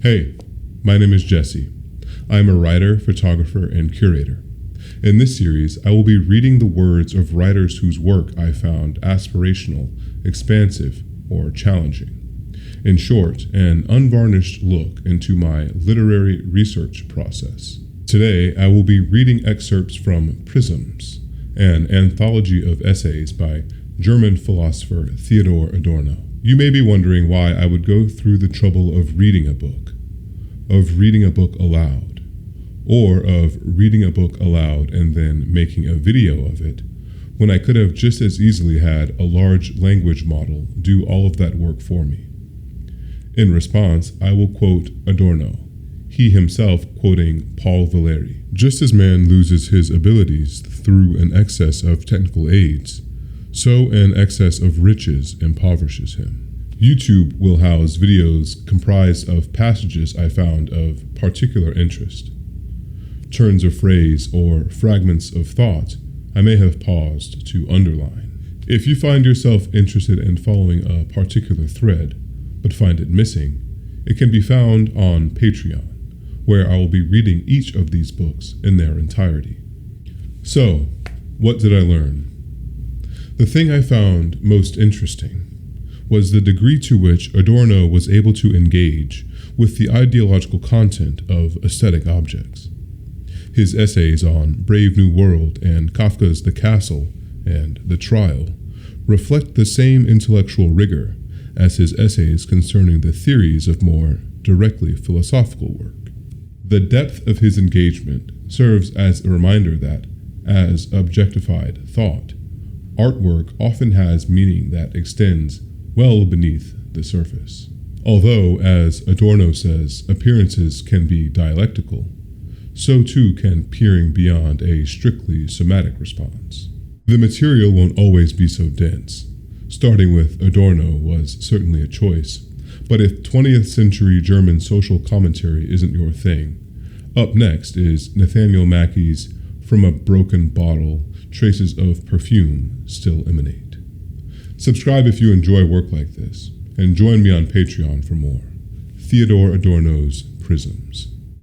Hey, my name is Jesse. I am a writer, photographer, and curator. In this series, I will be reading the words of writers whose work I found aspirational, expansive, or challenging. In short, an unvarnished look into my literary research process. Today, I will be reading excerpts from Prisms, an anthology of essays by German philosopher Theodor Adorno. You may be wondering why I would go through the trouble of reading a book aloud, or of reading a book aloud and then making a video of it, when I could have just as easily had a large language model do all of that work for me. In response, I will quote Adorno, he himself quoting Paul Valéry. Just as man loses his abilities through an excess of technical aids, so an excess of riches impoverishes him. YouTube will house videos comprised of passages I found of particular interest, turns of phrase or fragments of thought I may have paused to underline. If you find yourself interested in following a particular thread, but find it missing, it can be found on Patreon, where I will be reading each of these books in their entirety. So, what did I learn? The thing I found most interesting was the degree to which Adorno was able to engage with the ideological content of aesthetic objects. His essays on Brave New World and Kafka's The Castle and The Trial reflect the same intellectual rigor as his essays concerning the theories of more directly philosophical work. The depth of his engagement serves as a reminder that, as objectified thought, artwork often has meaning that extends well beneath the surface. Although, as Adorno says, appearances can be dialectical, so too can peering beyond a strictly somatic response. The material won't always be so dense. Starting with Adorno was certainly a choice, but if 20th century German social commentary isn't your thing, up next is Nathaniel Mackie's From a Broken Bottle, Traces of Perfume Still Emanate. Subscribe if you enjoy work like this, and join me on Patreon for more. Theodor Adorno's Prisms.